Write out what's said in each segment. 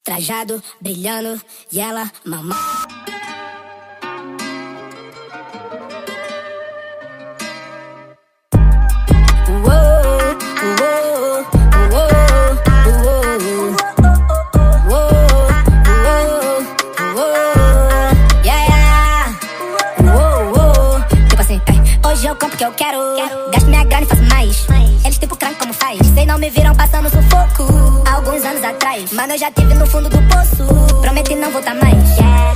Trajado, brilhando, e ela mamando. Hoje eu compro o que eu quero, gasto minha grana e faço mais. Eles tipo crank como faz, sei não me viram passando sufoco há alguns anos atrás, mano eu já tive no fundo do poço, prometi não voltar mais.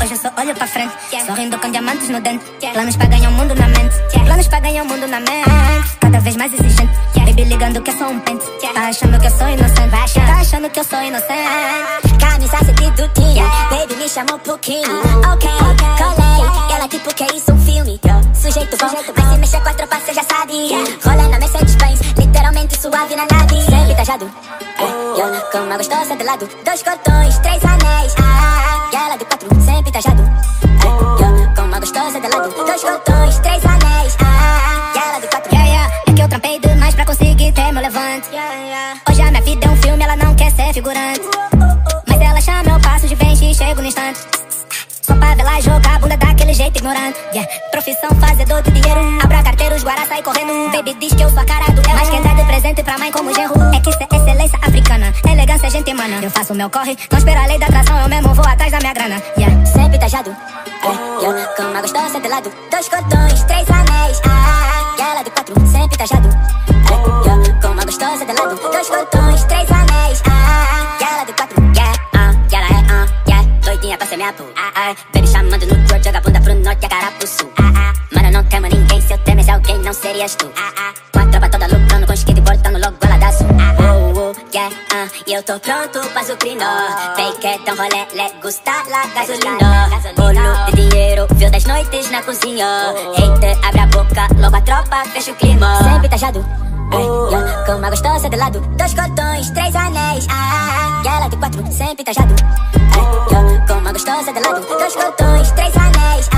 Hoje eu só olho pra frente, sorrindo com diamantes no dente. Planos pra ganhar o mundo na mente, planos pra ganhar o mundo na mente. Cada vez mais exigente, baby ligando que é só um pente. Tá achando que eu sou inocente, tá achando que eu sou inocente. Camisa sedutinha, baby me chamou pro crime. Ok, colei, e ela tipo que é isso, um filme. Sujeito bom, mas se mexer com a tropa cê já sabe. Rola na Mercedes-Benz, literalmente suave na nave. Sempre tajado, com uma gostosa de lado. 2 cordões, 3 anéis, e ela de 4, sempre tajado, com uma gostosa de lado. 2 cordões, 3 anéis, e ela de 4. É que eu trampei demais pra conseguir ter meu levante. Hoje a minha vida é um filme, ela não quer ser figurante, mas ela chama, eu passo de vez e chego no instante. Só pra ver lá jogar a bunda daquele jeito ignorante. Profissão fazedor de dinheiro, abro a carteira, os guará sai correndo. Baby diz que eu sou a cara do ela, mas quem dá de presente pra mãe como genro é que isso é excelência africana, elegância gente humana. Eu faço o meu corre, não espero a lei da atração, eu mesmo vou atrás da minha grana. Sempre tajado, com uma gostosa de lado. 2 cordões, 3 anéis, e ela de 4, sempre tajado, com uma gostosa de lado. 2 cordões, 3 anéis, e ela de 4. E ela é, doidinha pra ser minha boo. Baby chamando no tour, joga a bunda pro norte e a cara pro sul. Mano, não temo ninguém, se eu temesse alguém não serias tu. Com a tropa toda lucrando, com skate botando logo ela dá azul. E eu tô pronto pra suprir nó. Fake é um rolê, le gusta la gasolina. Bolo de dinheiro, viu 10 noites na cozinha. Hater, abre a boca, logo a tropa fecha o clima. Sempre tajado, com uma gostosa de lado. 2 cordões, 3 anéis, e ela de 4, sempre tajado, com uma gostosa de lado. 2 cordões, 3 anéis,